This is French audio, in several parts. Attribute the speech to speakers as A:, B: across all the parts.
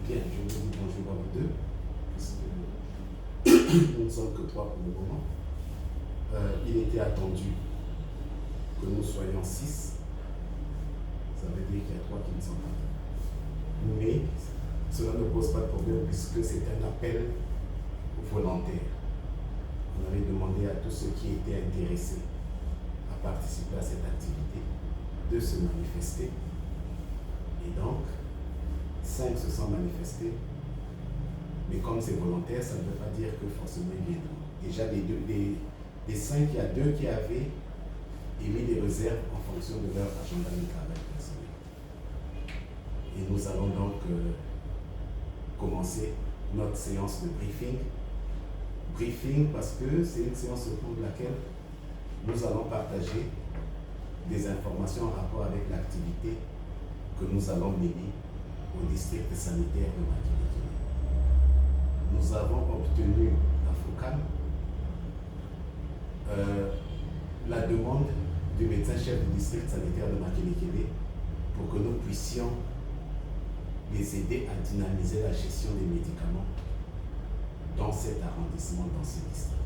A: Bien, je vous dis bonjour à vous deux, puisque nous ne sommes que trois pour le moment. Il était attendu que nous soyons 6. Ça veut dire qu'il y a 3 qui ne sont pas là. Mais cela ne pose pas de problème puisque c'est un appel volontaire. On avait demandé à tous ceux qui étaient intéressés à participer à cette activité de se manifester. Et donc, 5 se sont manifestés. Mais comme c'est volontaire, ça ne veut pas dire que forcément ils viendront. Déjà, des 5, il y a 2 qui avaient émis des réserves en fonction de leur agenda de travail personnel. Et nous allons donc commencer notre séance de briefing. Briefing parce que c'est une séance au cours de laquelle nous allons partager des informations en rapport avec l'activité que nous allons mener au district sanitaire de Makinikele. Nous avons obtenu à FOCAM la demande du médecin-chef du district sanitaire de Makinikele pour que nous puissions les aider à dynamiser la gestion des médicaments dans cet arrondissement, dans ce district.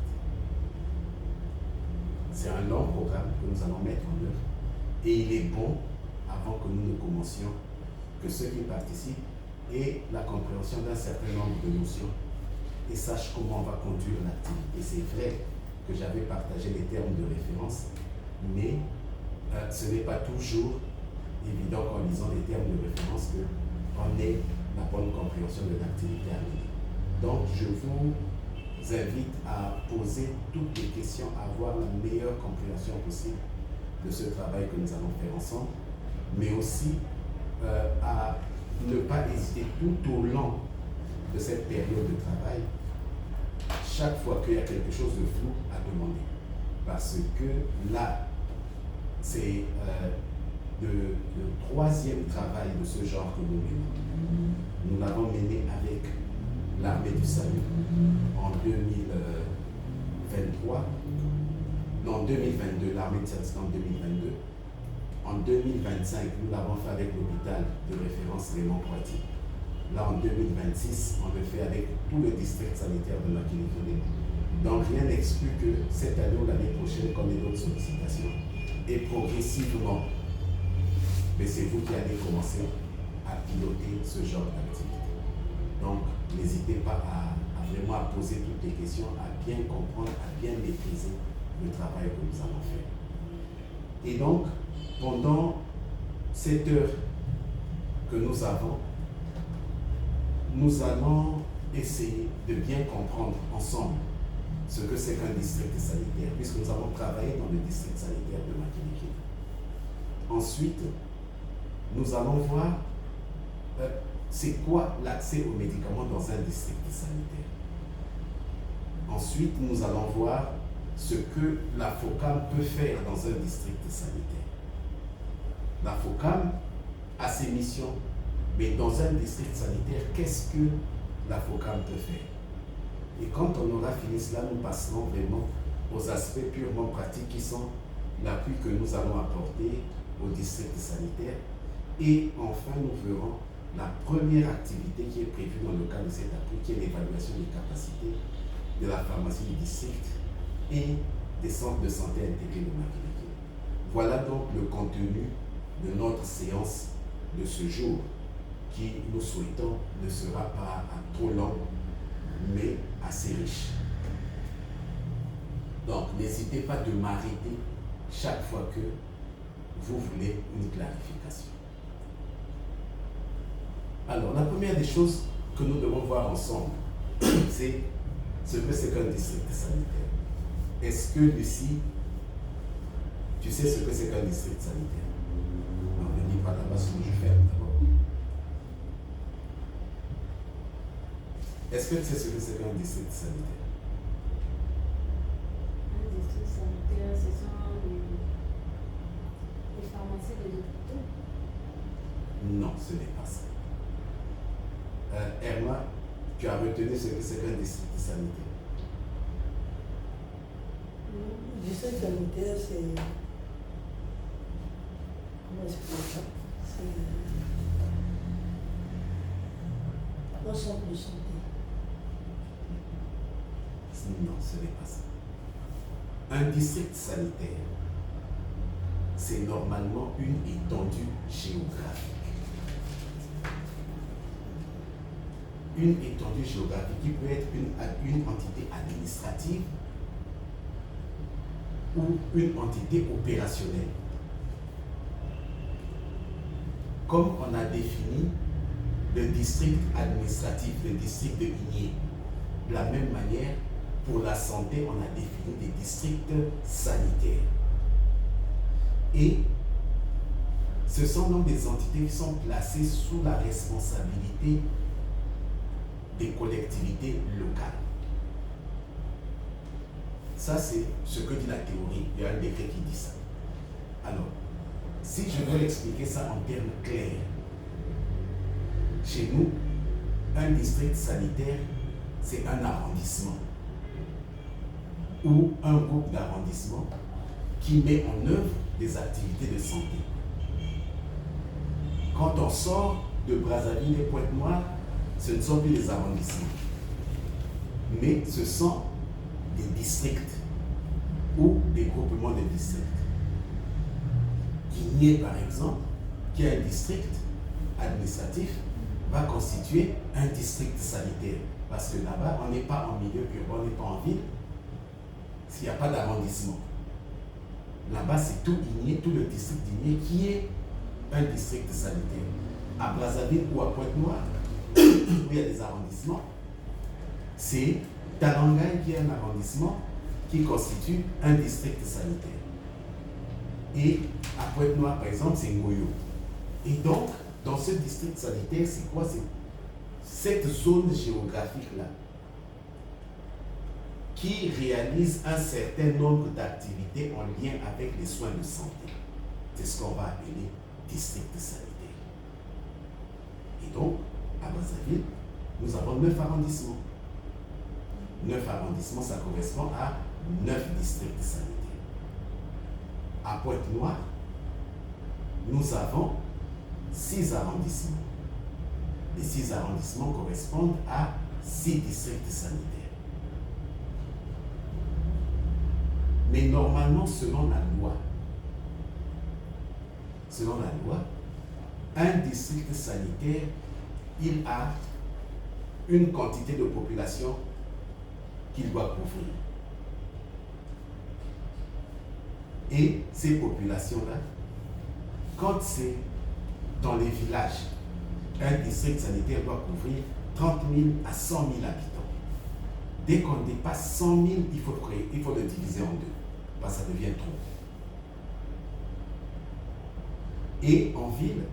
A: C'est un long programme que nous allons mettre en œuvre et il est bon, avant que nous ne commencions, que ceux qui participent aient la compréhension d'un certain nombre de notions et sachent comment on va conduire l'activité. C'est vrai que j'avais partagé les termes de référence, mais ce n'est pas toujours évident qu'en lisant les termes de référence qu'on ait la bonne compréhension de l'activité à mener. Donc, je vous invite à poser toutes les questions, à avoir la meilleure compréhension possible de ce travail que nous allons faire ensemble, mais aussi à ne pas hésiter tout au long de cette période de travail, chaque fois qu'il y a quelque chose de flou, à demander. Parce que là, c'est le 3e travail de ce genre que nous menons. Nous l'avons mené avec l'Armée du Salut en 2023, non, en 2022, l'Armée du Salut en 2022. En 2025, nous l'avons fait avec l'hôpital de référence Raymond Poitiers. Là, en 2026, on le fait avec tout le district sanitaire de Makinikele. Donc, rien n'exclut que cette année ou l'année prochaine, comme les autres sollicitations, et progressivement, mais c'est vous qui allez commencer à piloter ce genre d'activité. Donc, n'hésitez pas à vraiment poser toutes les questions, à bien comprendre, à bien maîtriser le travail que nous allons faire. Et donc, pendant cette heure que nous avons, nous allons essayer de bien comprendre ensemble ce que c'est qu'un district sanitaire, puisque nous avons travaillé dans le district sanitaire de Makinikele. Ensuite, nous allons voir c'est quoi l'accès aux médicaments dans un district sanitaire. Ensuite, nous allons voir ce que la FOCAM peut faire dans un district sanitaire. La FOCAM a ses missions, mais dans un district sanitaire, qu'est-ce que la FOCAM peut faire? Et quand on aura fini cela, nous passerons vraiment aux aspects purement pratiques qui sont l'appui que nous allons apporter au district sanitaire. Et enfin, nous verrons la première activité qui est prévue dans le cadre de cet appui, qui est l'évaluation des capacités de la pharmacie du district et des centres de santé intégrés de Makinikele. Voilà donc le contenu de notre séance de ce jour, qui, nous souhaitons, ne sera pas trop long, mais assez riche. Donc, n'hésitez pas de m'arrêter chaque fois que vous voulez une clarification. Alors, la première des choses que nous devons voir ensemble, c'est ce que c'est qu'un district sanitaire. Est-ce que, Lucie, tu sais ce que c'est qu'un district sanitaire? Non, ne dis pas là-bas, sinon je ferme d'abord. Est-ce que tu sais ce que c'est qu'un district sanitaire?
B: Un district sanitaire, ce sont les pharmacies de l'hôpital?
A: Non, ce n'est pas ça. Herma, tu as retenu ce que c'est qu'un district sanitaire?
C: Le district sanitaire, c'est. Comment expliquer ça? un centre de santé.
A: Non, ce n'est pas ça. Un district sanitaire, c'est normalement une étendue géographique. Une étendue géographique qui peut être une entité administrative ou une entité opérationnelle. Comme on a défini le district administratif, le district de Igné, de la même manière, pour la santé, on a défini des districts sanitaires. Et ce sont donc des entités qui sont placées sous la responsabilité des collectivités locales. Ça, c'est ce que dit la théorie. Il y a un décret qui dit ça. Alors, si je veux expliquer ça en termes clairs, chez nous, un district sanitaire, c'est un arrondissement ou un groupe d'arrondissement qui met en œuvre des activités de santé. Quand on sort de Brazzaville et Pointe-Noire, ce ne sont plus des arrondissements, mais ce sont des districts ou des groupements de districts. Igné, par exemple, qui est un district administratif, va constituer un district sanitaire. Parce que là-bas, on n'est pas en milieu urbain, on n'est pas en ville, s'il n'y a pas d'arrondissement. Là-bas, c'est tout Igné, tout le district d'Igné qui est un district sanitaire. À Brazzaville ou à Pointe-Noire, où il y a des arrondissements, c'est Talangay qui est un arrondissement qui constitue un district sanitaire. Et à Pointe-Noire, par exemple, c'est Ngoyo. Et donc, dans ce district sanitaire, c'est quoi? C'est cette zone géographique-là qui réalise un certain nombre d'activités en lien avec les soins de santé. C'est ce qu'on va appeler district sanitaire. Et donc, à Brazzaville, nous avons 9 arrondissements. 9 arrondissements, ça correspond à 9 districts sanitaires. À Pointe-Noire, nous avons 6 arrondissements. Les 6 arrondissements correspondent à 6 districts sanitaires. Mais normalement, selon la loi, un district sanitaire, il a une quantité de population qu'il doit couvrir. Et ces populations-là, quand c'est dans les villages, un district sanitaire doit couvrir 30 000 à 100 000 habitants. Dès qu'on dépasse 100 000, il faut le diviser en deux, parce que ça devient trop. Et en ville,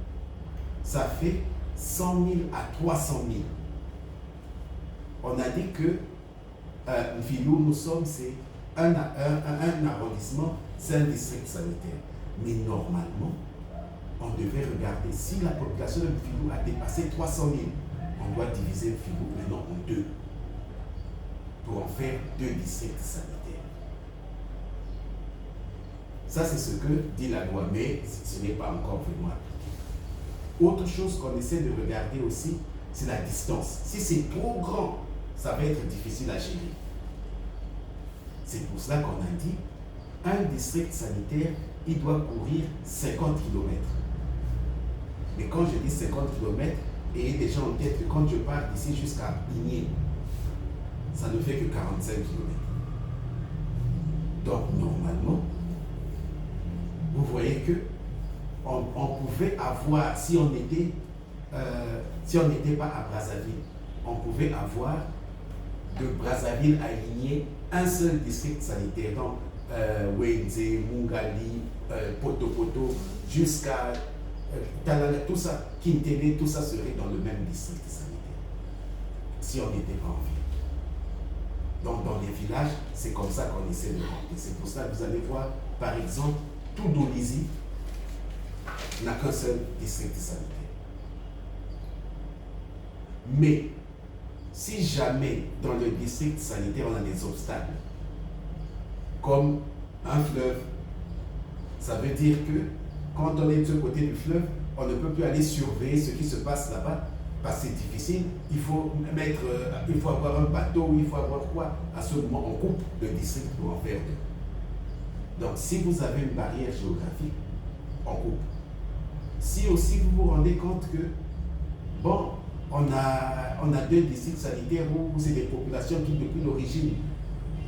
A: ça fait 100 000 à 300 000. On a dit que une ville où nous sommes, c'est un arrondissement, c'est un district sanitaire. Mais normalement, on devait regarder si la population de Filou a dépassé 300 000. On doit diviser le Filou maintenant en deux pour en faire 2 districts sanitaires. Ça, c'est ce que dit la loi, mais ce n'est pas encore vraiment appliqué. Autre chose qu'on essaie de regarder aussi, c'est la distance. Si c'est trop grand, ça va être difficile à gérer. C'est pour cela qu'on a dit, un district sanitaire, il doit courir 50 km. Mais quand je dis 50 km, ayez déjà en tête que quand je pars d'ici jusqu'à Igné, ça ne fait que 45 km. Donc, normalement, vous voyez que on pouvait avoir, si on n'était pas à Brazzaville, on pouvait avoir de Brazzaville à Igné un seul district sanitaire. Donc, Wenze, Mungali, Poto, jusqu'à Talanga, tout ça, Kintele, tout ça serait dans le même district sanitaire, si on n'était pas en ville. Donc, dans les villages, c'est comme ça qu'on essaie de remplir. C'est pour ça que vous allez voir, par exemple, tout Dolisie n'a qu'un seul district sanitaire. Mais, si jamais dans le district sanitaire on a des obstacles, comme un fleuve, ça veut dire que quand on est de ce côté du fleuve, on ne peut plus aller surveiller ce qui se passe là-bas parce que c'est difficile, il faut avoir un bateau, il faut avoir quoi? À ce moment, on coupe le district pour en faire deux. Donc, si vous avez une barrière géographique, on coupe. Si aussi vous vous rendez compte que, bon, on a deux districts sanitaires où c'est des populations qui, depuis l'origine,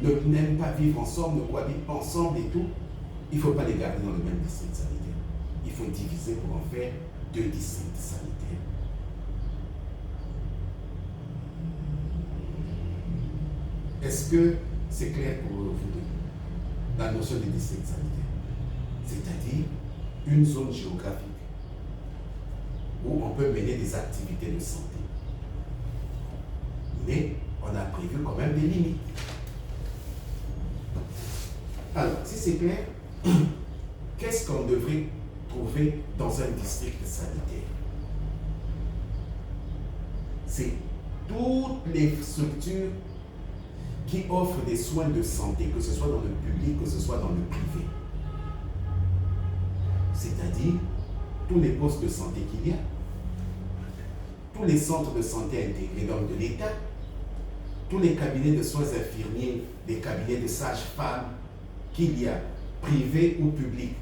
A: n'aiment pas vivre ensemble, ne cohabitent pas ensemble et tout, il ne faut pas les garder dans le même district sanitaire. Il faut diviser pour en faire deux districts sanitaires. Est-ce que c'est clair pour vous deux, la notion de district sanitaire? C'est-à-dire une zone géographique où on peut mener des activités de santé. Mais on a prévu quand même des limites. Alors, si c'est clair, qu'est-ce qu'on devrait trouver dans un district sanitaire? C'est toutes les structures qui offrent des soins de santé, que ce soit dans le public, que ce soit dans le privé. C'est-à-dire tous les postes de santé qu'il y a, tous les centres de santé intégrés donc de l'État, tous les cabinets de soins infirmiers, les cabinets de sages-femmes qu'il y a, privés ou publics,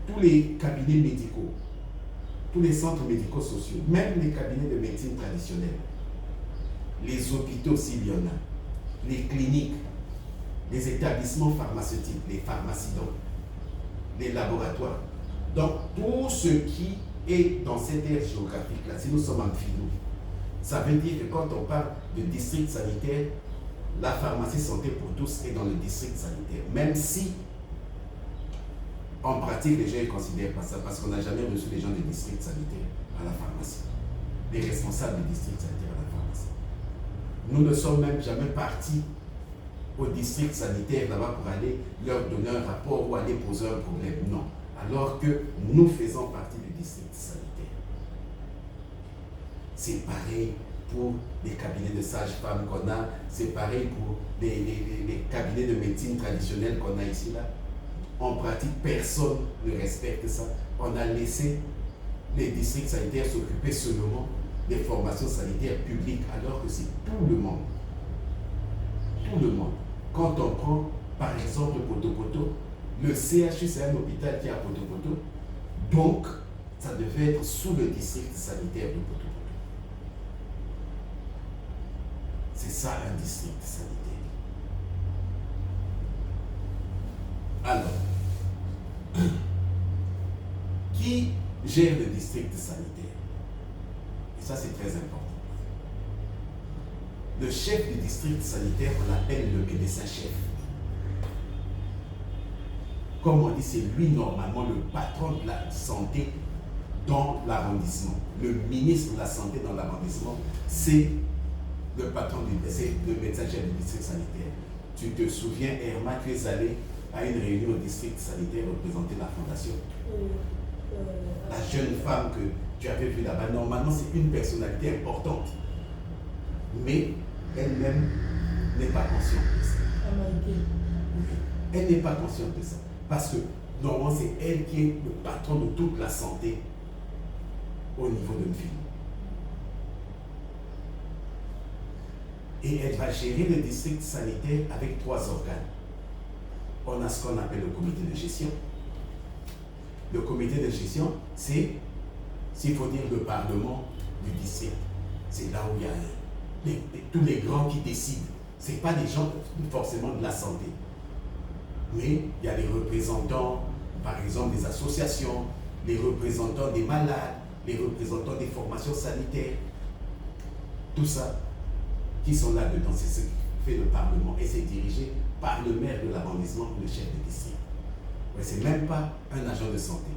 A: tous les cabinets médicaux, tous les centres médico-sociaux, même les cabinets de médecine traditionnelle, les hôpitaux s'il y en a, les cliniques, les établissements pharmaceutiques, les pharmacies donc, les laboratoires. Donc tout ce qui est dans cette aire géographique-là, si nous sommes en philo, ça veut dire que quand on parle de district sanitaire, la pharmacie santé pour tous est dans le district sanitaire, même si en pratique les gens ne considèrent pas ça parce qu'on n'a jamais reçu les gens du district sanitaire à la pharmacie, les responsables du district sanitaire à la pharmacie. Nous ne sommes même jamais partis au district sanitaire là-bas pour aller leur donner un rapport ou aller poser un problème. Non. Alors que nous faisons partie du district sanitaire. C'est pareil pour les cabinets de sages-femmes qu'on a, c'est pareil pour les cabinets de médecine traditionnelle qu'on a ici là. En pratique, personne ne respecte ça. On a laissé les districts sanitaires s'occuper seulement des formations sanitaires publiques, alors que c'est tout le monde. Tout le monde. Quand on prend, par exemple, Poto-Poto, le CHU, c'est un hôpital qui est à Poto-Poto, donc ça devait être sous le district sanitaire de Poto-Poto. C'est ça un district sanitaire. Alors, qui gère le district sanitaire? Et ça, c'est très important. Le chef du district sanitaire, on l'appelle le médecin-chef. Comme on dit, c'est lui normalement le patron de la santé dans l'arrondissement. Le ministre de la santé dans l'arrondissement, c'est le patron c'est le médecin-chef du district sanitaire. Tu te souviens, Herma, tu es allé à une réunion au district sanitaire représenter la fondation. La jeune femme que tu avais vue là-bas, normalement, c'est une personnalité importante. Mais elle-même n'est pas consciente de ça. Elle n'est pas consciente de ça. Parce que normalement, c'est elle qui est le patron de toute la santé au niveau de ville. Et elle va gérer le district sanitaire avec 3 organes. On a ce qu'on appelle le comité de gestion. Le comité de gestion, c'est, s'il faut dire, le parlement du district. C'est là où il y a tous les grands qui décident. Ce n'est pas des gens forcément de la santé. Mais il y a les représentants, par exemple, des associations, les représentants des malades, les représentants des formations sanitaires. Tout ça, qui sont là-dedans, c'est ce qui fait le Parlement. Et c'est dirigé par le maire de l'arrondissement ou le chef de district. Ouais, ce n'est même pas un agent de santé.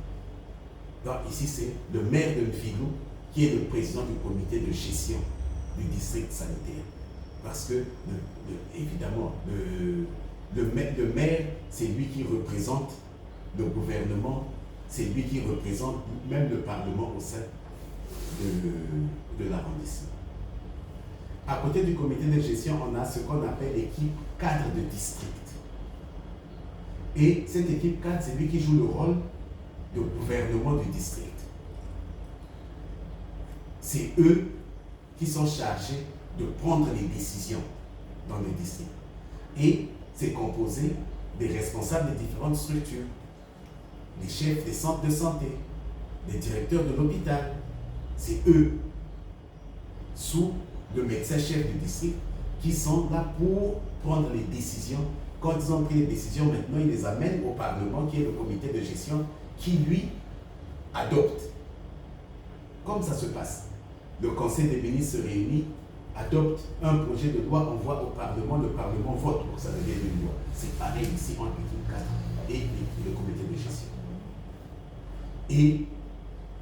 A: Donc ici, c'est le maire de Mfilou qui est le président du comité de gestion du district sanitaire. Parce que, évidemment, le maire, c'est lui qui représente le gouvernement, c'est lui qui représente même le Parlement au sein de l'arrondissement. À côté du comité de gestion, on a ce qu'on appelle l'équipe cadre de district. Et cette équipe cadre, c'est lui qui joue le rôle de gouvernement du district. c'est eux qui sont chargés de prendre les décisions dans le district. Et c'est composé des responsables des différentes structures, les chefs des centres de santé, les directeurs de l'hôpital. C'est eux, sous le médecin-chef du district, qui sont là pour prendre les décisions. Quand ils ont pris les décisions, maintenant, ils les amènent au Parlement, qui est le comité de gestion, qui, lui, adopte. Comme ça se passe. Le Conseil des ministres se réunit, adopte un projet de loi, envoie au Parlement, le Parlement vote pour que ça devienne une loi. C'est pareil ici entre l'équipe cadre et le comité de gestion. Et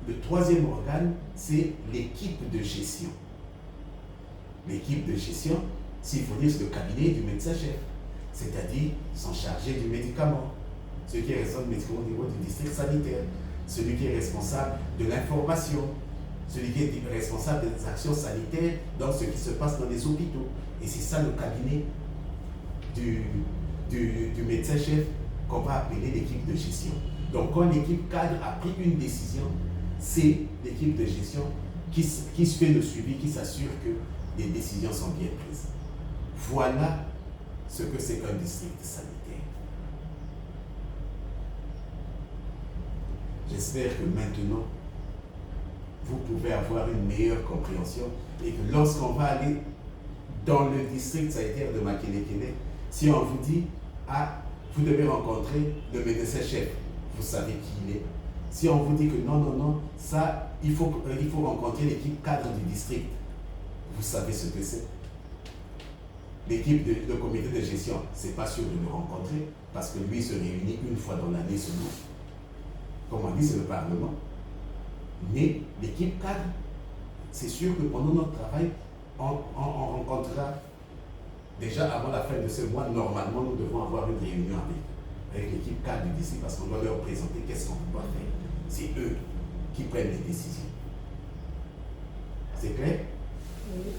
A: le troisième organe, c'est l'équipe de gestion. L'équipe de gestion, s'il faut dire, c'est le cabinet du médecin-chef. C'est-à-dire, sont chargés du médicament. Ceux qui est responsable du médicament au niveau du district sanitaire. Celui qui est responsable de l'information. Celui qui est responsable des actions sanitaires dans ce qui se passe dans les hôpitaux. Et c'est ça le cabinet du médecin-chef qu'on va appeler l'équipe de gestion. Donc, quand l'équipe cadre a pris une décision, c'est l'équipe de gestion qui fait le suivi, qui s'assure que les décisions sont bien prises. Voilà ce que c'est qu'un district sanitaire. J'espère que maintenant, vous pouvez avoir une meilleure compréhension et que lorsqu'on va aller dans le district sanitaire de Makelekele, si on vous dit, ah, vous devez rencontrer le médecin-chef, vous savez qui il est. Si on vous dit que non, ça, il faut rencontrer l'équipe cadre du district, vous savez ce que c'est. L'équipe de comité de gestion, c'est pas sûr de le rencontrer parce que lui se réunit une fois dans l'année seulement. Comme on dit, c'est le Parlement. Mais l'équipe cadre, c'est sûr que pendant notre travail, on rencontrera déjà avant la fin de ce mois, normalement, nous devons avoir une réunion avec l'équipe cadre du district parce qu'on doit leur présenter qu'est-ce qu'on doit faire. C'est eux qui prennent les décisions. C'est clair? Oui.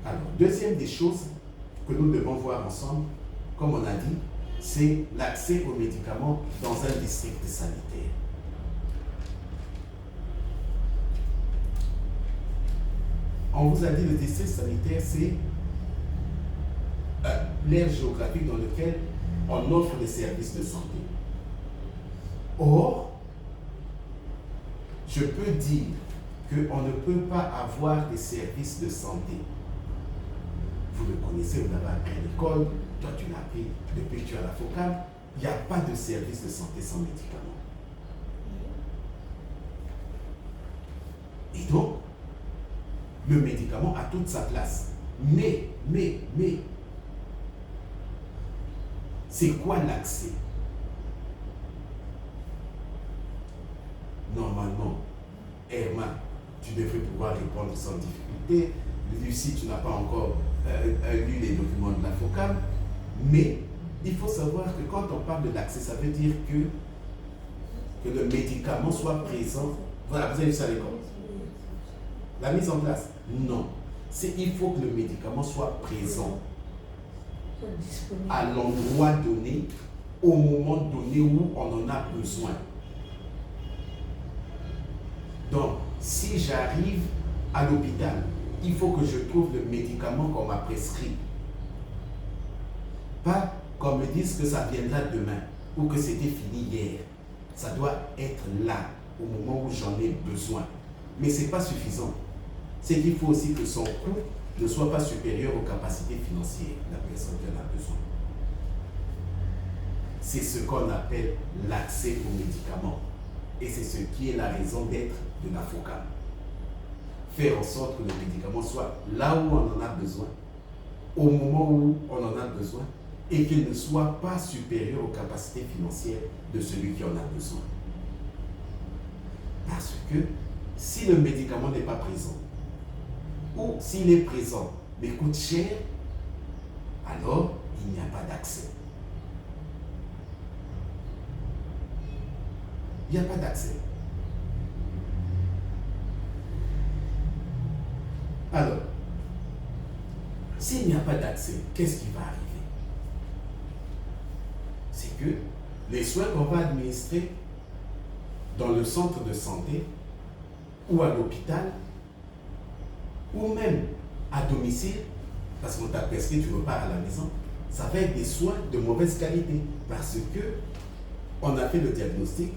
A: Alors, deuxième des choses que nous devons voir ensemble, comme on a dit, c'est l'accès aux médicaments dans un district sanitaire. On vous a dit le district sanitaire, c'est l'aire géographique dans lequel on offre des services de santé. Or, je peux dire qu'on ne peut pas avoir des services de santé. Vous le connaissez, vous l'avez appris à l'école, toi tu l'as appris depuis que tu es à la FOCAM, il n'y a pas de service de santé sans médicaments. Et donc, le médicament a toute sa place. Mais, c'est quoi l'accès? Normalement, Herman, tu devrais pouvoir répondre sans difficulté. Lucie, tu n'as pas encore lu les documents de la FOCAM. Mais il faut savoir que quand on parle de l'accès, ça veut dire que le médicament soit présent. Voilà, vous avez vu ça à l'école. La mise en place? Non. Il faut que le médicament soit présent à l'endroit donné, au moment donné où on en a besoin. Donc, si j'arrive à l'hôpital, il faut que je trouve le médicament qu'on m'a prescrit. Pas qu'on me dise que ça viendra demain ou que c'était fini hier. Ça doit être là, au moment où j'en ai besoin. Mais ce n'est pas suffisant. C'est qu'il faut aussi que son coût ne soit pas supérieur aux capacités financières de la personne qui en a besoin. C'est ce qu'on appelle l'accès aux médicaments. Et c'est ce qui est la raison d'être de la FOCAM. Faire en sorte que le médicament soit là où on en a besoin, au moment où on en a besoin, et qu'il ne soit pas supérieur aux capacités financières de celui qui en a besoin. Parce que si le médicament n'est pas présent, ou s'il est présent mais coûte cher, alors il n'y a pas d'accès. Il n'y a pas d'accès. Alors, s'il n'y a pas d'accès, qu'est-ce qui va arriver? C'est que les soins qu'on va administrer dans le centre de santé ou à l'hôpital, ou même à domicile, parce qu'on t'a prescrit, tu repars à la maison, ça va être des soins de mauvaise qualité, parce que on a fait le diagnostic,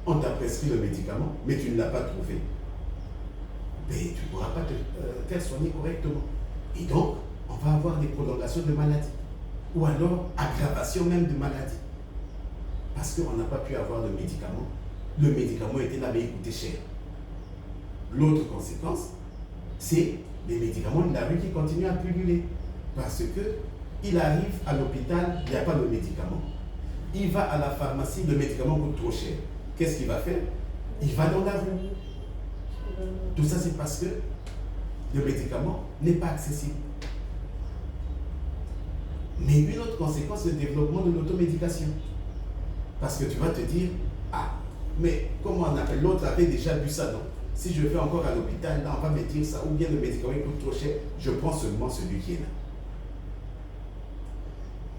A: on t'a prescrit le médicament, mais tu ne l'as pas trouvé. Mais tu ne pourras pas te faire soigner correctement. Et donc, on va avoir des prolongations de maladie, ou alors aggravation même de maladie. Parce qu'on n'a pas pu avoir le médicament. Le médicament était là, mais il coûtait cher. L'autre conséquence, c'est les médicaments de la rue qui continuent à pulluler. Parce que il arrive à l'hôpital, il n'y a pas de médicament. Il va à la pharmacie, le médicament coûte trop cher. Qu'est-ce qu'il va faire? Il va dans la rue. Tout ça, c'est parce que le médicament n'est pas accessible. Mais une autre conséquence, c'est le développement de l'automédication. Parce que tu vas te dire, ah, mais comment on appelle? L'autre avait déjà vu ça, non? Si je vais encore à l'hôpital, là, on va me dire ça, ou bien le médicament coûte trop cher, je prends seulement celui qui est là.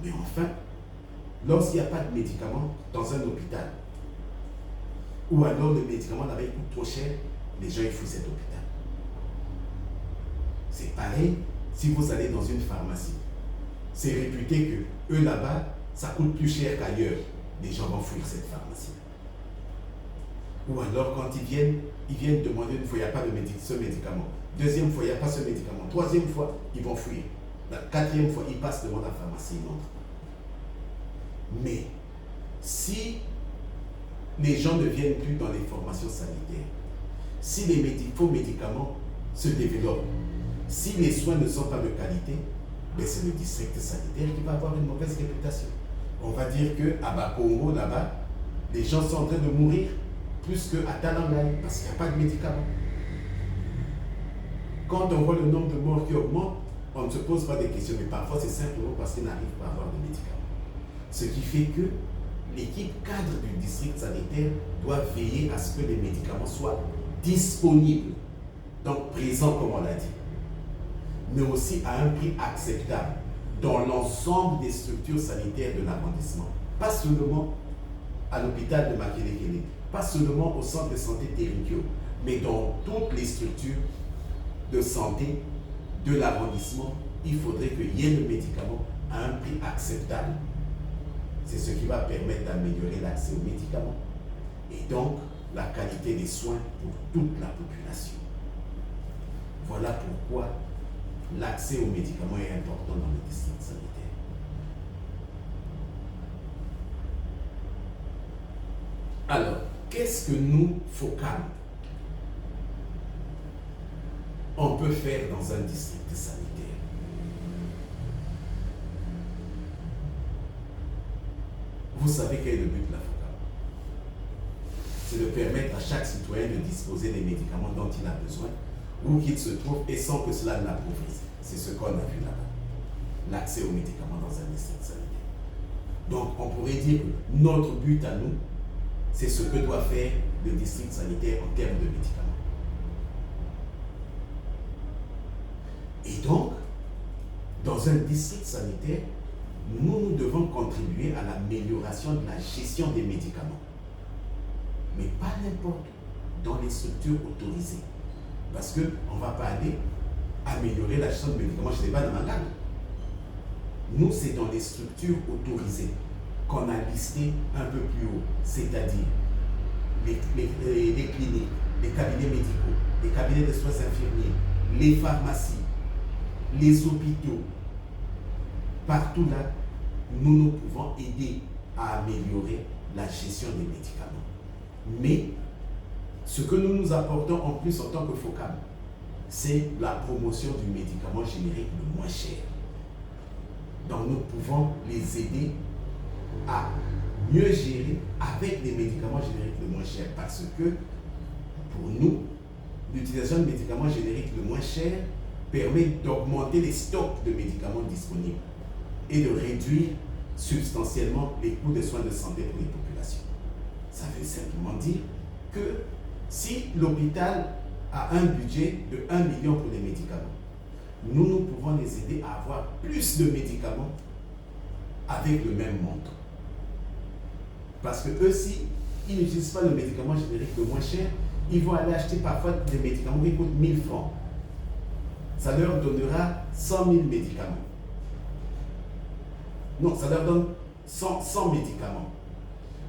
A: Mais enfin, lorsqu'il n'y a pas de médicament dans un hôpital, ou alors le médicament là-bas coûte trop cher, les gens ils fouillent cet hôpital. C'est pareil si vous allez dans une pharmacie. C'est réputé que eux là-bas, ça coûte plus cher qu'ailleurs. Les gens vont fouiller cette pharmacie. Ou alors quand ils viennent demander une fois, il n'y a pas de ce médicament. Deuxième fois, il n'y a pas ce médicament. Troisième fois, ils vont fouiller. La quatrième fois, ils passent devant la pharmacie, ils montrent. Mais si les gens ne viennent plus dans les formations sanitaires, si les faux médicaments se développent, si les soins ne sont pas de qualité, ben c'est le district sanitaire qui va avoir une mauvaise réputation. On va dire qu'à Bakongo, là-bas, les gens sont en train de mourir plus qu'à Talangaï, parce qu'il n'y a pas de médicaments. Quand on voit le nombre de morts qui augmente, on ne se pose pas des questions, mais parfois c'est simplement parce qu'ils n'arrivent pas à avoir de médicaments. Ce qui fait que l'équipe cadre du district sanitaire doit veiller à ce que les médicaments soient disponibles, donc présents comme on l'a dit, mais aussi à un prix acceptable dans l'ensemble des structures sanitaires de l'arrondissement. Pas seulement à l'hôpital de Makelekele, pas seulement au centre de santé Terikyo, mais dans toutes les structures de santé de l'arrondissement, il faudrait qu'il y ait le médicament à un prix acceptable. C'est ce qui va permettre d'améliorer l'accès aux médicaments et donc la qualité des soins pour toute la population. Voilà pourquoi l'accès aux médicaments est important dans le district sanitaire. Alors, qu'est-ce que nous, FOCAM, on peut faire dans un district sanitaire? Vous savez quel est le but de la FOCAM? C'est de permettre à chaque citoyen de disposer des médicaments dont il a besoin, où qu'il se trouve, et sans que cela l'appauvrisse. C'est ce qu'on a vu là-bas. L'accès aux médicaments dans un district sanitaire. Donc, on pourrait dire que notre but à nous, c'est ce que doit faire le district sanitaire en termes de médicaments. Et donc, dans un district sanitaire, nous devons contribuer à l'amélioration de la gestion des médicaments. Mais pas n'importe où, dans les structures autorisées. Parce qu'on ne va pas aller améliorer la gestion des médicaments chez les Banamangana. Nous, c'est dans les structures autorisées qu'on a listé un peu plus haut, c'est-à-dire les cliniques, les cabinets médicaux, les cabinets de soins infirmiers, les pharmacies, les hôpitaux. Partout là, nous pouvons aider à améliorer la gestion des médicaments. Mais ce que nous apportons en plus en tant que FOCAM, c'est la promotion du médicament générique le moins cher. Donc nous pouvons les aider à mieux gérer avec les médicaments génériques le moins cher, parce que pour nous, l'utilisation de médicaments génériques le moins cher permet d'augmenter les stocks de médicaments disponibles et de réduire substantiellement les coûts des soins de santé pour les populations. Ça veut simplement dire que si l'hôpital a un budget de 1 million pour les médicaments, nous pouvons les aider à avoir plus de médicaments avec le même montant. Parce que eux, si ils n'utilisent pas le médicament générique le moins cher, ils vont aller acheter parfois des médicaments qui coûtent 1000 francs. Ça leur donnera 100 000 médicaments. Non, ça leur donne 100 médicaments.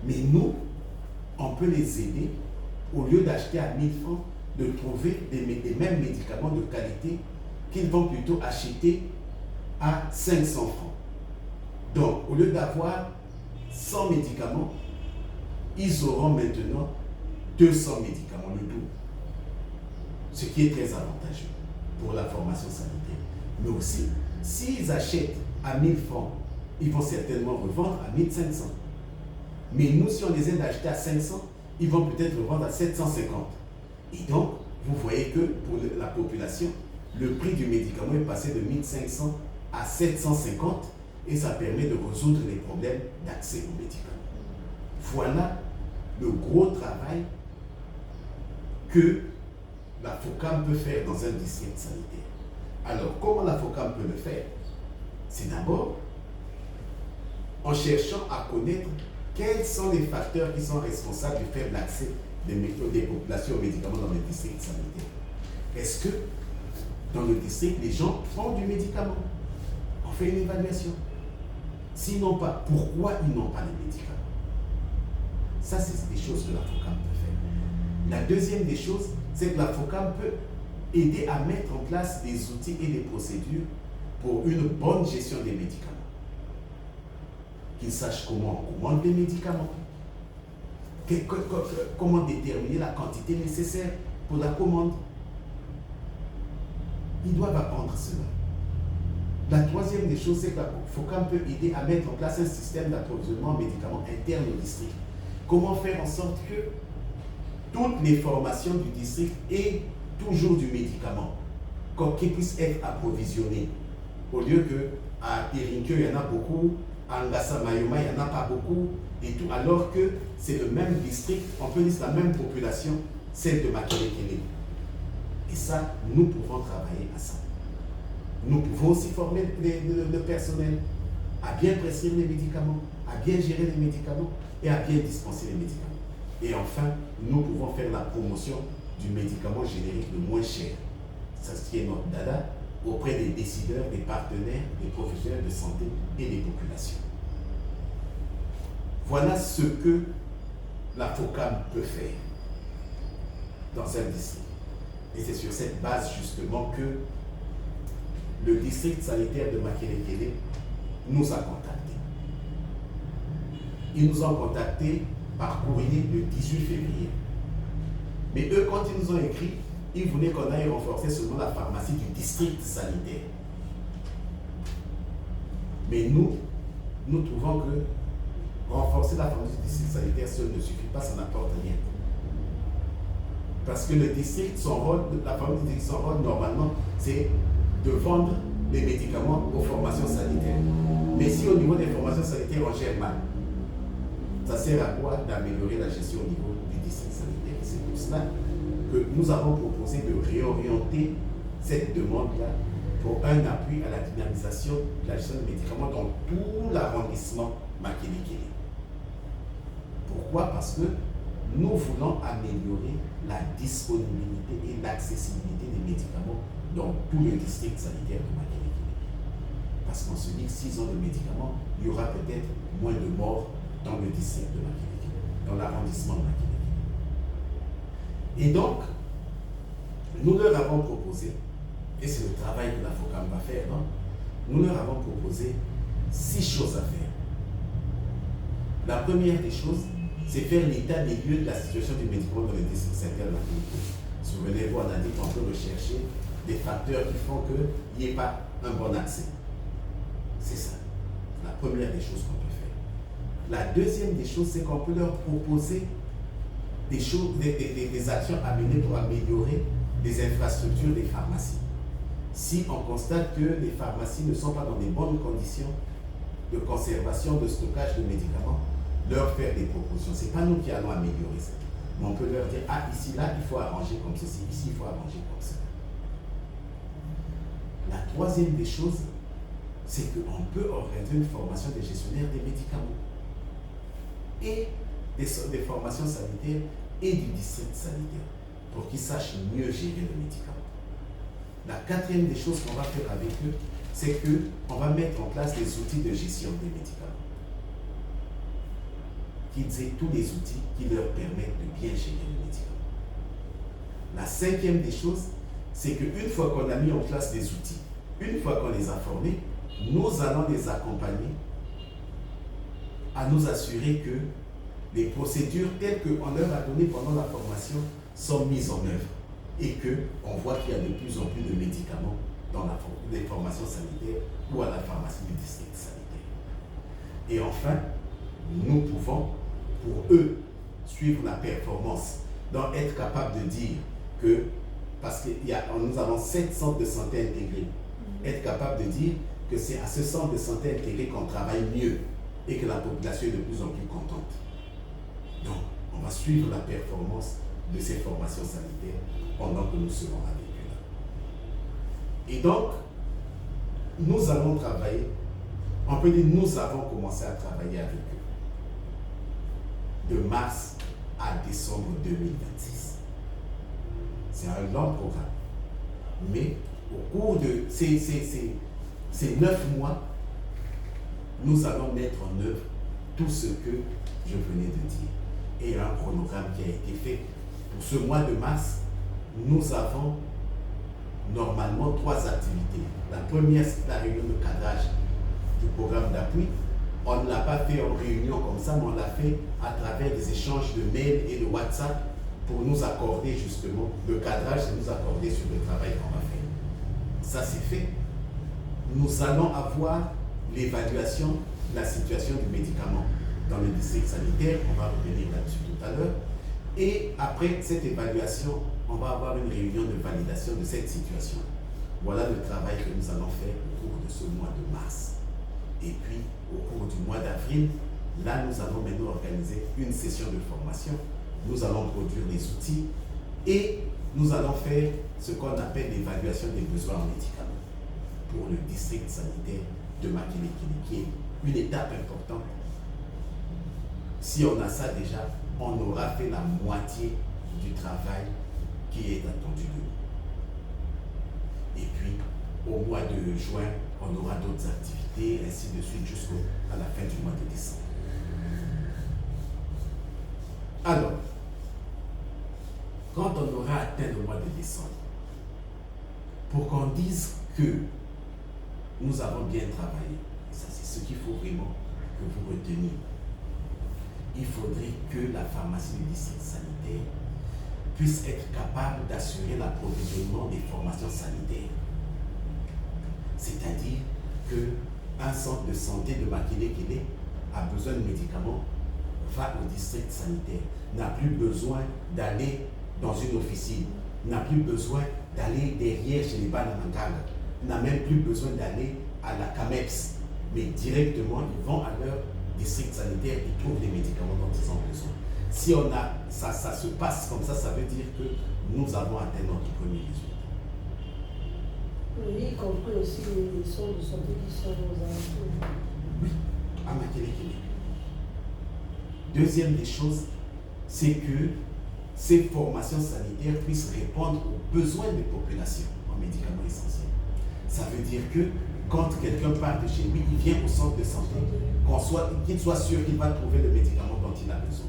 A: Mais nous, on peut les aider, au lieu d'acheter à 1000 francs, de trouver les mêmes médicaments de qualité qu'ils vont plutôt acheter à 500 francs. Donc, au lieu d'avoir 100 médicaments, ils auront maintenant 200 médicaments, le double. Ce qui est très avantageux pour la formation sanitaire. Mais aussi, s'ils achètent à 1000 francs, ils vont certainement revendre à 1500. Mais nous, si on les aide à acheter à 500, ils vont peut-être revendre à 750. Et donc, vous voyez que pour la population, le prix du médicament est passé de 1500 à 750 et ça permet de résoudre les problèmes d'accès aux médicaments. Voilà le gros travail que la FOCAM peut faire dans un district sanitaire. Alors, comment la FOCAM peut le faire? C'est d'abord en cherchant à connaître quels sont les facteurs qui sont responsables du faible accès des populations aux médicaments dans les districts sanitaires. Est-ce que dans le district, les gens prennent du médicament? On fait une évaluation. Sinon pas, pourquoi ils n'ont pas les médicaments? Ça, c'est des choses que la FOCAM peut faire. La deuxième des choses, c'est que la FOCAM peut aider à mettre en place des outils et des procédures pour une bonne gestion des médicaments. Qu'ils sachent comment on commande les médicaments, comment déterminer la quantité nécessaire pour la commande. Ils doivent apprendre cela. La troisième des choses, c'est que la FOCAM peut aider à mettre en place un système d'approvisionnement en médicaments interne au district. Comment faire en sorte que toutes les formations du district aient toujours du médicament, qu'ils puissent être approvisionnés. Au lieu qu'à Terinque, il y en a beaucoup, à Ngassa Mayoma, il n'y en a pas beaucoup, et tout, alors que c'est le même district, on peut dire la même population, celle de Makelekele. Et ça, nous pouvons travailler à ça. Nous pouvons aussi former le personnel à bien prescrire les médicaments, à bien gérer les médicaments et à bien dispenser les médicaments. Et enfin, nous pouvons faire la promotion du médicament générique le moins cher. C'est ce qui est notre dada auprès des décideurs, des partenaires, des professionnels de santé et des populations. Voilà ce que la FOCAM peut faire dans un district. Et c'est sur cette base justement que le district sanitaire de Makelekele nous a contactés. Ils nous ont contactés par courrier le 18 février. Mais eux, quand ils nous ont écrit, ils voulaient qu'on aille renforcer seulement la pharmacie du district sanitaire. Mais nous trouvons que renforcer la pharmacie du district sanitaire seul ne suffit pas, ça n'apporte rien. Parce que le district, son rôle, la pharmacie du district, son rôle normalement, c'est de vendre les médicaments aux formations sanitaires. Mais si au niveau des formations sanitaires, on gère mal, ça sert à quoi d'améliorer la gestion au niveau du district sanitaire? C'est pour cela que nous avons proposé de réorienter cette demande-là pour un appui à la dynamisation de la gestion des médicaments dans tout l'arrondissement Makelekele. Pourquoi? Parce que nous voulons améliorer la disponibilité et l'accessibilité des médicaments dans tout le district sanitaire de Makelekele. Parce qu'on se dit que s'ils ont de médicaments, il y aura peut-être moins de morts dans le district de Makelekele, dans l'arrondissement de Makelekele. Et donc, nous leur avons proposé, et c'est le travail que la FOCAM va faire, non? Nous leur avons proposé 6 choses à faire. La première des choses, c'est faire l'état des lieux de la situation du médicament dans le district sanitaire de Makelekele. Souvenez-vous, on a dit qu'on peut rechercher des facteurs qui font qu'il n'y ait pas un bon accès. C'est ça, la première des choses qu'on peut faire. La deuxième des choses, c'est qu'on peut leur proposer des choses, des actions à mener pour améliorer les infrastructures des pharmacies. Si on constate que les pharmacies ne sont pas dans des bonnes conditions de conservation, de stockage de médicaments, leur faire des propositions. Ce n'est pas nous qui allons améliorer ça. Mais on peut leur dire, ah, ici, là, il faut arranger comme ceci, ici, il faut arranger comme ça. La troisième des choses, c'est qu'on peut organiser une formation des gestionnaires des médicaments et des formations sanitaires et du district sanitaire. pour qu'ils sachent mieux gérer le médicament. La quatrième des choses qu'on va faire avec eux, c'est qu'on va mettre en place des outils de gestion des médicaments. Qu'ils aient tous les outils qui leur permettent de bien gérer le médicament. La cinquième des choses, c'est qu'une fois qu'on a mis en place des outils, une fois qu'on les a formés, nous allons les accompagner à nous assurer que les procédures telles qu'on leur a données pendant la formation sont mises en œuvre et qu'on voit qu'il y a de plus en plus de médicaments dans les formations sanitaires ou à la pharmacie du district sanitaire. Et enfin, nous pouvons, pour eux, suivre la performance, donc être capable de dire que, parce que nous avons 7 centres de santé intégrés, être capable de dire que c'est à ce centre de santé intégré qu'on travaille mieux et que la population est de plus en plus contente. Donc, on va suivre la performance de ces formations sanitaires pendant que nous serons avec eux. Et donc, nous allons travailler, on peut dire nous avons commencé à travailler avec eux de mars à décembre 2026. C'est un long programme. Mais au cours de ces 9 mois, nous allons mettre en œuvre tout ce que je venais de dire. Et un chronogramme qui a été fait. Pour ce mois de mars, nous avons normalement 3 activités. La première, c'est la réunion de cadrage du programme d'appui. On ne l'a pas fait en réunion comme ça, mais on l'a fait à travers des échanges de mails et de WhatsApp pour nous accorder justement le cadrage et nous accorder sur le travail qu'on va faire. Ça, c'est fait. Nous allons avoir l'évaluation de la situation du médicament dans le district sanitaire. On va revenir là-dessus tout à l'heure. Et après cette évaluation, on va avoir une réunion de validation de cette situation. Voilà le travail que nous allons faire au cours de ce mois de mars. Et puis, au cours du mois d'avril, là, nous allons maintenant organiser une session de formation. Nous allons produire les outils et nous allons faire ce qu'on appelle l'évaluation des besoins en médicaments pour le district sanitaire de Makelekele, qui est une étape importante. Si on a ça déjà, on aura fait la moitié du travail qui est attendu de nous. Et puis, au mois de juin, on aura d'autres activités, ainsi de suite, jusqu'à la fin du mois de décembre. Alors, quand on aura atteint le mois de décembre, pour qu'on dise que nous avons bien travaillé, ça c'est ce qu'il faut vraiment que vous reteniez, il faudrait que la pharmacie du district sanitaire puisse être capable d'assurer l'approvisionnement des formations sanitaires. C'est-à-dire qu'un centre de santé de Makelekele a besoin de médicaments, va au district sanitaire, n'a plus besoin d'aller dans une officine, n'a plus besoin d'aller derrière chez les Banananganga, n'a même plus besoin d'aller à la CAMEX, mais directement ils vont à leur district sanitaire, ils trouvent les médicaments dont ils ont besoin. Si on a ça se passe comme ça veut dire que nous avons atteint notre premier résultat.
C: Oui, y compris aussi les centres de santé qui sont aux alentours.
A: Oui, à Makelekele. Deuxième des choses, c'est que ces formations sanitaires puissent répondre aux besoins des populations en médicaments essentiels. Ça veut dire que quand quelqu'un part de chez lui, il vient au centre de santé, qu'il soit sûr qu'il va trouver le médicament dont il a besoin.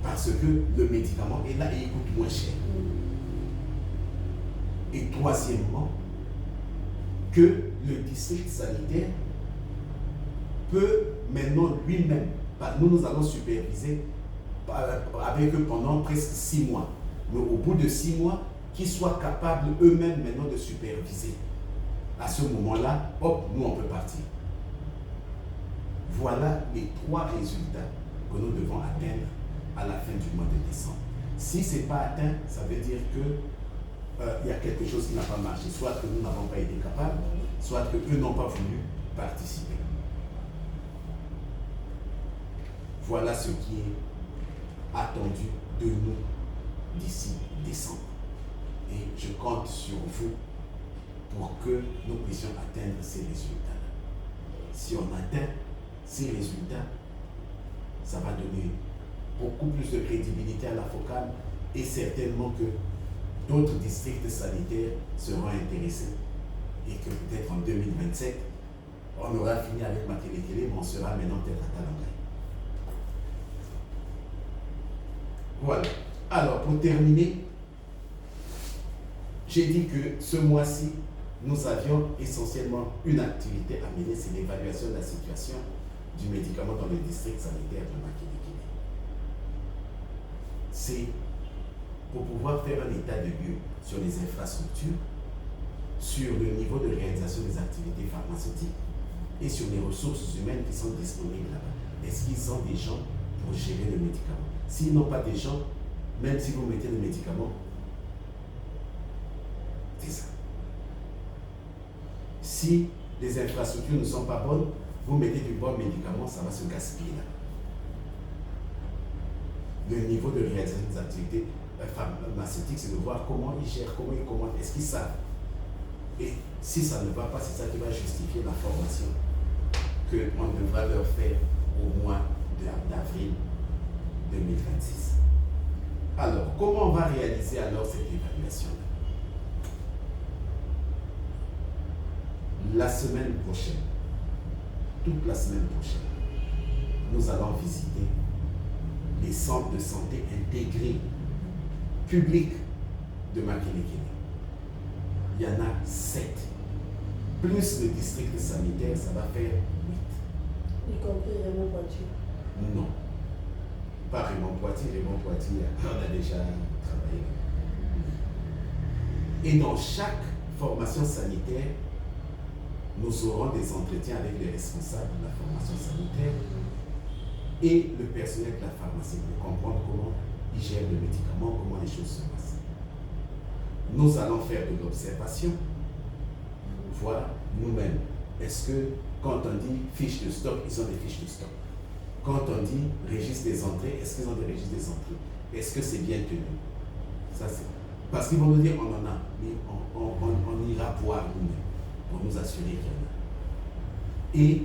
A: Parce que le médicament est là et il coûte moins cher. Et troisièmement, que le district sanitaire peut maintenant lui-même, nous allons superviser avec eux pendant presque 6 mois. Mais au bout de 6 mois, qu'ils soient capables eux-mêmes maintenant de superviser. À ce moment-là, hop, nous on peut partir. Voilà les 3 résultats que nous devons atteindre à la fin du mois de décembre. Si ce n'est pas atteint, ça veut dire qu'il y a quelque chose qui n'a pas marché. Soit que nous n'avons pas été capables, soit qu'eux n'ont pas voulu participer. Voilà ce qui est attendu de nous d'ici décembre. Et je compte sur vous pour que nous puissions atteindre ces résultats. Si on atteint ces résultats, ça va donner beaucoup plus de crédibilité à la FOCAM Et certainement que d'autres districts sanitaires seront intéressés. Et que peut-être en 2027, on aura fini avec Makelekele, mais on sera maintenant peut-être à Talangay. Voilà. Alors, pour terminer, j'ai dit que ce mois-ci, nous avions essentiellement une activité à mener, c'est l'évaluation de la situation du médicament dans le district sanitaire de Makelekele. C'est pour pouvoir faire un état de lieu sur les infrastructures, sur le niveau de réalisation des activités pharmaceutiques et sur les ressources humaines qui sont disponibles là-bas. Est-ce qu'ils ont des gens pour gérer le médicament? S'ils n'ont pas des gens, même si vous mettez le médicament, c'est ça. Si les infrastructures ne sont pas bonnes, vous mettez du bon médicament, ça va se gaspiller là. Le niveau de réalisation des activités pharmaceutiques, c'est de voir comment ils gèrent, comment ils commandent, est-ce qu'ils savent. Et si ça ne va pas, c'est ça qui va justifier la formation qu'on devra leur faire au mois d'avril 2026. Alors, comment on va réaliser alors cette évaluation? La semaine prochaine, toute la semaine prochaine, nous allons visiter les centres de santé intégrés publics de Makelekele. Il y en a 7. Plus le district sanitaire, ça va faire 8.
C: Y compris Raymond Poitiers.
A: Non. Pas Raymond Poitiers. Raymond Poitiers, on a déjà travaillé. Et dans chaque formation sanitaire, nous aurons des entretiens avec les responsables de la formation sanitaire et le personnel de la pharmacie pour comprendre comment ils gèrent le médicament, comment les choses se passent. Nous allons faire de l'observation, voir nous-mêmes. Est-ce que quand on dit fiche de stock, ils ont des fiches de stock? Quand on dit registre des entrées, est-ce qu'ils ont des registres des entrées? Est-ce que c'est bien tenu? Ça, c'est... Parce qu'ils vont nous dire on en a, mais on ira voir nous-mêmes pour nous assurer qu'il y en a. Et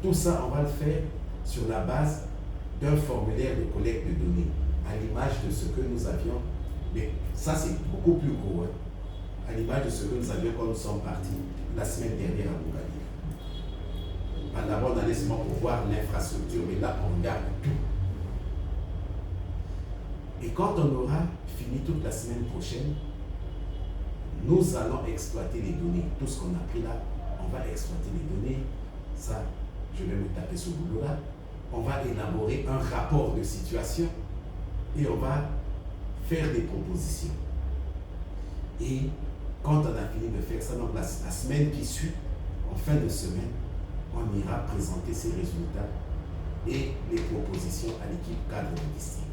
A: tout ça, on va le faire sur la base d'un formulaire de collecte de données, à l'image de ce que nous avions. Mais ça, c'est beaucoup plus gros, hein, à l'image de ce que nous avions quand nous sommes partis la semaine dernière à Montgali. D'abord, on allait seulement pour voir l'infrastructure, mais là, on regarde tout. Et quand on aura fini toute la semaine prochaine, nous allons exploiter les données. Tout ce qu'on a pris là, on va exploiter les données. Ça, je vais me taper ce boulot-là. On va élaborer un rapport de situation et on va faire des propositions. Et quand on a fini de faire ça, donc la semaine qui suit, en fin de semaine, on ira présenter ces résultats et les propositions à l'équipe cadre du district.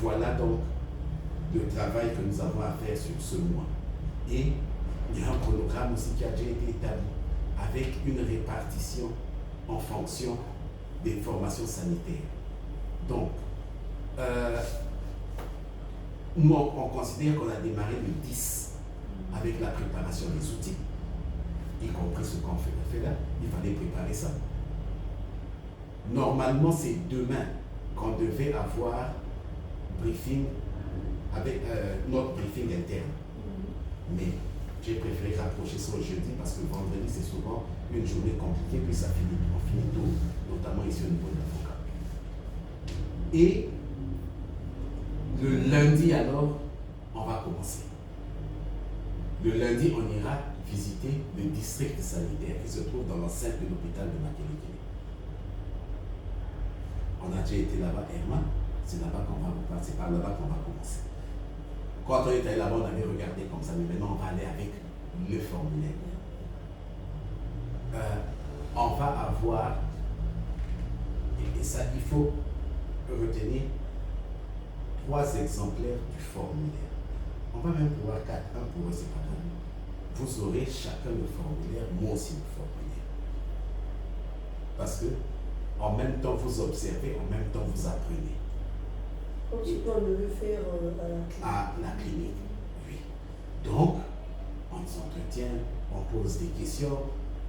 A: Voilà donc le travail que nous avons à faire sur ce mois. Et il y a un chronogramme aussi qui a déjà été établi avec une répartition en fonction des formations sanitaires. Donc, nous, on considère qu'on a démarré le 10 avec la préparation des outils, y compris ce qu'on fait là. Il fallait préparer ça. Normalement, c'est demain qu'on devait avoir briefing avec notre briefing interne. Mais j'ai préféré rapprocher ça au jeudi parce que le vendredi, c'est souvent une journée compliquée, puis ça finit. On finit tôt, notamment ici au niveau de l'avocat. Et le lundi, alors, on va commencer. Le lundi, on ira visiter le district sanitaire qui se trouve dans l'enceinte de l'hôpital de Makelekele. On a déjà été là-bas, Herman. C'est là-bas qu'on va repartir, c'est par là-bas qu'on va commencer. Quand on était là-bas, on avait regardé comme ça, mais maintenant on va aller avec le formulaire. On va avoir, et ça, il faut retenir 3 exemplaires du formulaire. On va même pouvoir 4, un pour eux, c'est pas mal. Vous aurez chacun le formulaire, moi aussi le formulaire. Parce que, en même temps, vous observez, en même temps, vous apprenez.
C: Comme ce qu'on devait faire
A: à la clinique. Oui. Donc, on s'entretient, on pose des questions,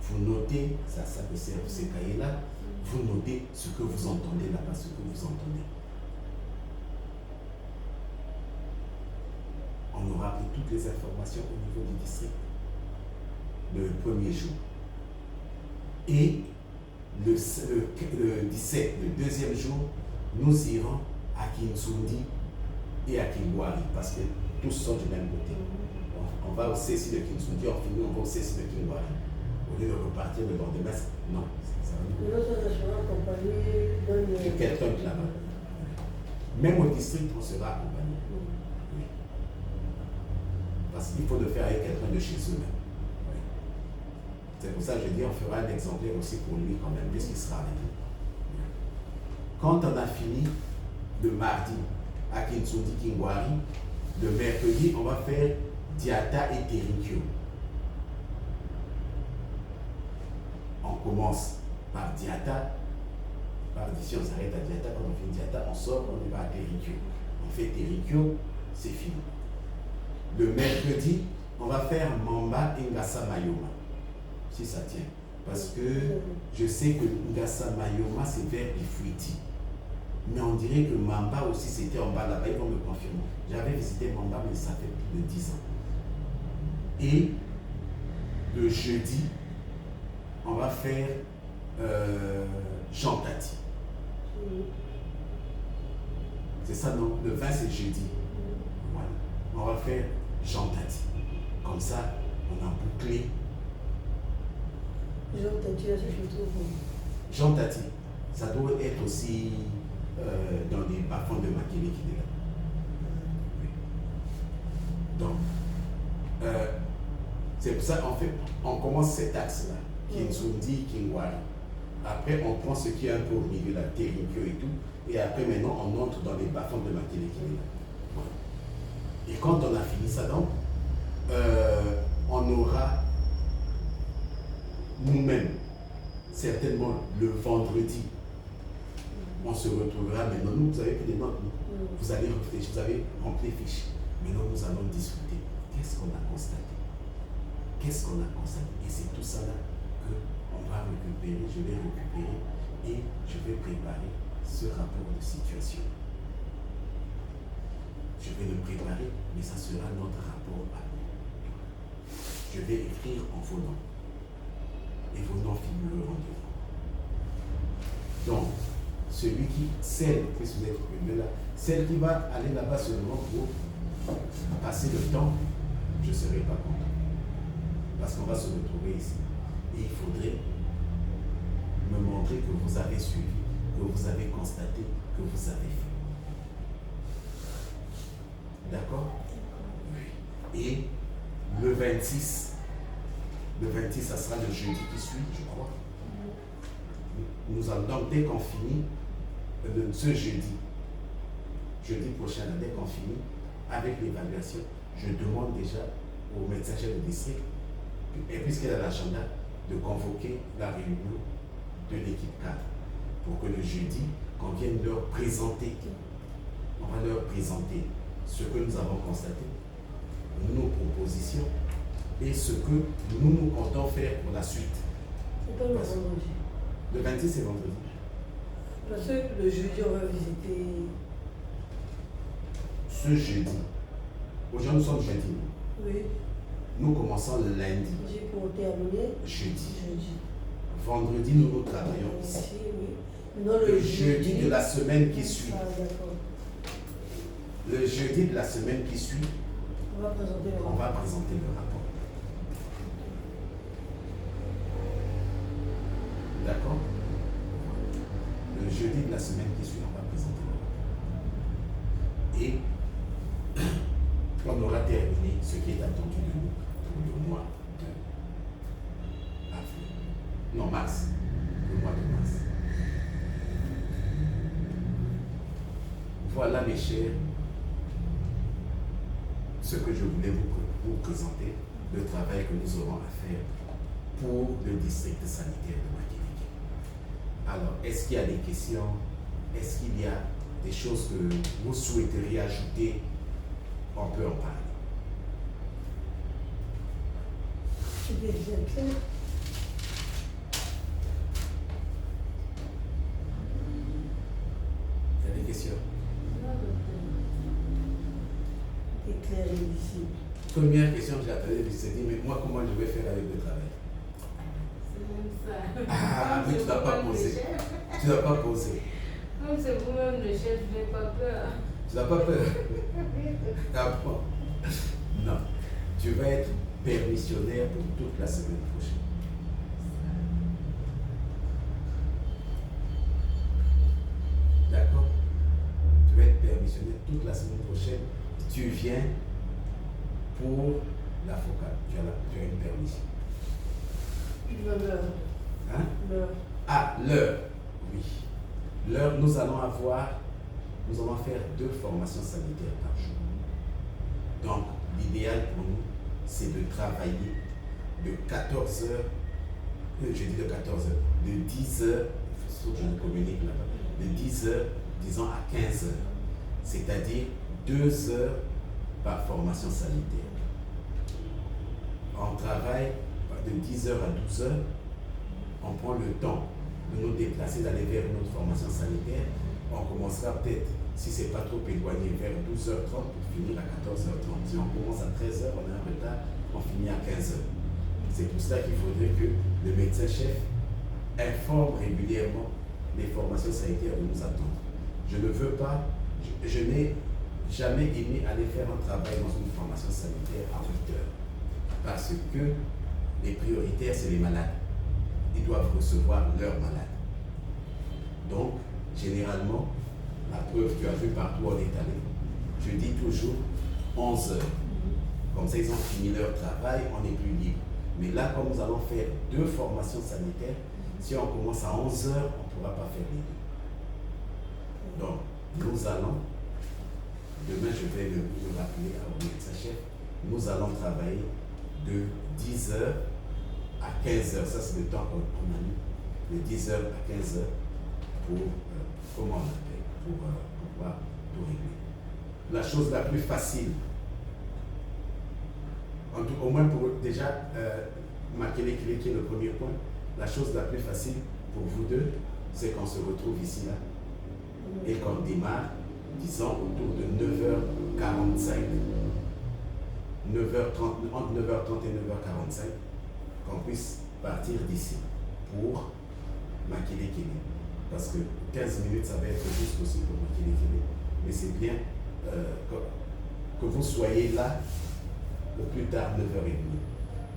A: vous notez, ça peut servir ces cahiers-là, vous notez ce que vous entendez là-bas, ce que vous entendez. demandé toutes les informations au niveau du district le premier jour. Et le 17, le deuxième jour, nous irons à Kinsundi et à Kingwari parce que tous sont du même côté. On va au CSI de Kinsundi, on finit, on va au CSI de Kingwari. Au lieu de repartir le lendemain, non.
C: L'autre sera accompagné
A: de quelqu'un qui là-bas. Même au district, on sera accompagné. Oui. Parce qu'il faut le faire avec quelqu'un de chez eux même. Oui. C'est pour ça que je dis on fera un exemplaire aussi pour lui quand même, puisqu'il sera avec nous. Quand on a fini le mardi à Kinsundi, Kingwari, le mercredi, on va faire Diata et Terikyo. On commence par Diata. Par ici, on s'arrête à Diata. Quand on fait Diata, on sort, on va à Terikyo. On fait Terikyo, c'est fini. Le mercredi, on va faire Mamba et Ngassa Mayoma. Si ça tient. Parce que je sais que Ngassa Mayoma, c'est vers Ifuiti. Mais on dirait que Mamba aussi, c'était en bas là-bas. Ils vont me confirmer. J'avais visité Mamba, mais ça fait plus de 10 ans. Et le jeudi, on va faire Jean Tati. C'est ça, non? Le 20, c'est jeudi. Voilà. On va faire Jean Tati. Comme ça, on a bouclé.
C: Jean Tati, là, je trouve.
A: Jean Tati, ça doit être aussi dans les bas-fonds de Makele qui est là. Oui. Donc, c'est pour ça qu'on commence cet axe-là, Kinsundi, Kingwari. Après, on prend ce qui est un peu au milieu, la Terikyo et tout. Et après, maintenant, on entre dans les bas-fonds de Makele qui est là. Voilà. Et quand on a fini ça, donc, on aura nous-mêmes, certainement le vendredi, on se retrouvera. Maintenant, nous, vous avez pris des notes, vous allez réfléchir, vous avez rempli les fiches. Maintenant, nous allons discuter. Qu'est-ce qu'on a constaté? Qu'est-ce qu'on a constaté? Et c'est tout ça là qu'on va récupérer, je vais récupérer et je vais préparer ce rapport de situation. Je vais le préparer, mais ça sera notre rapport à nous. Je vais écrire en vos noms. Et vos noms figureront devant. Donc, celle qui va aller là-bas seulement pour passer le temps, je ne serai pas content. Parce qu'on va se retrouver ici. Et il faudrait me montrer que vous avez suivi, que vous avez constaté, que vous avez fait. D'accord? Oui. Et le 26, ça sera le jeudi qui suit, je crois. Nous allons donc, dès qu'on finit, ce jeudi prochain, dès qu'on finit avec l'évaluation, je demande déjà au médecin chef de district, et puisqu'elle a l'agenda, de convoquer la réunion de l'équipe cadre pour que le jeudi, qu'on vienne leur présenter, on va leur présenter ce que nous avons constaté, nos propositions et ce que nous comptons faire pour la suite.
C: C'est pas le vendredi.
A: Le 26, c'est vendredi.
C: Parce que le jeudi, on va visiter.
A: Ce jeudi, aujourd'hui nous sommes jeudi.
C: Oui.
A: Nous commençons le lundi.
C: J'ai pour terminer.
A: Jeudi. Vendredi, nous travaillons ici.
C: Oui. Non,
A: le jeudi de la semaine qui suit.
C: Ah, d'accord.
A: Le jeudi de la semaine qui suit,
C: on va présenter le
A: rapport. D'accord? Le jeudi de la semaine qui suit, on va présenter le rapport. Et on aura terminé ce qui est attendu de nous pour le mois de avril. Non, mars. Le mois de mars. Voilà, mes chers, ce que je voulais vous présenter, le travail que nous aurons à faire pour le district sanitaire de Makele. Alors, est-ce qu'il y a des questions? Est-ce qu'il y a des choses que vous souhaiteriez ajouter? On peut en parler.
C: C'était bien clair.
A: Il y a des questions?
C: C'est clair et visible.
A: Première question que j'ai attendue, je me suis dit, mais moi, comment je vais faire avec le travail?
B: C'est même ça.
A: Ah, mais tu n'as pas posé. Tu n'as pas posé.
B: Comme c'est vous-même le chef, je n'ai pas peur.
A: Tu n'as pas peur? Ah bon? Non. Tu vas être permissionnaire pour toute la semaine prochaine. D'accord? Tu vas être permissionnaire toute la semaine prochaine. Tu viens pour la focale. Tu as une permission.
C: L'heure.
A: Hein?
C: L'heure.
A: Ah, l'heure. Oui. L'heure, nous allons faire 2 formations sanitaires par jour. Donc, l'idéal pour nous, c'est de travailler de 14 heures, je dis de 14 heures, de 10 heures, il faut que je me communique là-bas, de 10 heures, disons à 15 heures. C'est-à-dire 2 heures par formation sanitaire. On travaille de 10 heures à 12 heures, on prend le temps de nous déplacer, d'aller vers une autre formation sanitaire. On commencera peut-être, si ce n'est pas trop éloigné, vers 12h30 pour finir à 14h30. Si on commence à 13h, on est en retard, on finit à 15h. C'est pour cela qu'il faudrait que le médecin-chef informe régulièrement les formations sanitaires de nous attendre. Je ne veux pas, je n'ai jamais aimé aller faire un travail dans une formation sanitaire à 8 heures. Parce que les prioritaires, c'est les malades. Ils doivent recevoir leurs malades. Donc, généralement, la preuve, tu as vu partout où on est allé, je dis toujours 11 heures. Comme ça, ils ont fini leur travail, on est plus libre. Mais là, comme nous allons faire 2 formations sanitaires, si on commence à 11 heures, on ne pourra pas faire les 2. Donc, nous allons, demain je vais le rappeler au médecin-chef, nous allons travailler de 10 heures à 15 heures. Ça, c'est le temps qu'on a mis, de 10 heures à 15 heures pour, comment on appelle, pour pouvoir tout régler. La chose la plus facile, au moins pour déjà marquer les clés, qui est le premier point, la chose la plus facile pour vous deux, c'est qu'on se retrouve ici, là, et qu'on démarre, disons, autour de 9h45, 9h30, entre 9h30 et 9h45, qu'on puisse partir d'ici pour Makele Kele. Parce que 15 minutes, ça va être juste aussi pour Makele Kele. Mais c'est bien que vous soyez là au plus tard 9h30.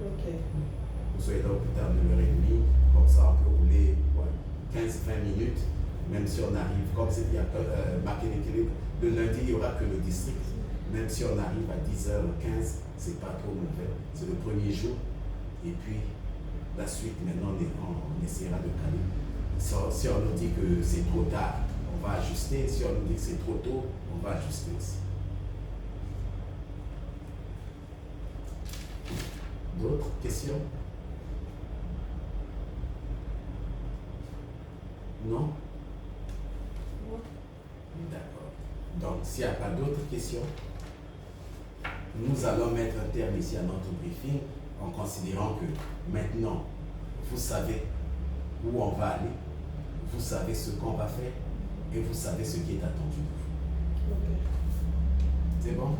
C: Ok.
A: Vous soyez là au plus tard 9h30, comme ça on peut rouler 15-20 minutes, même si on arrive, comme c'est bien Makele Kele, le lundi il n'y aura que le district. Même si on arrive à 10h15, c'est pas trop mauvais. C'est le premier jour. Et puis, la suite, maintenant, on essaiera de caler. Si on nous dit que c'est trop tard, on va ajuster. Si on nous dit que c'est trop tôt, on va ajuster aussi. D'autres questions? Non? D'accord. Donc, s'il n'y a pas d'autres questions, nous allons mettre un terme ici à notre briefing en considérant que maintenant, vous savez où on va aller, vous savez ce qu'on va faire et vous savez ce qui est attendu de vous.
C: Ok.
A: C'est bon?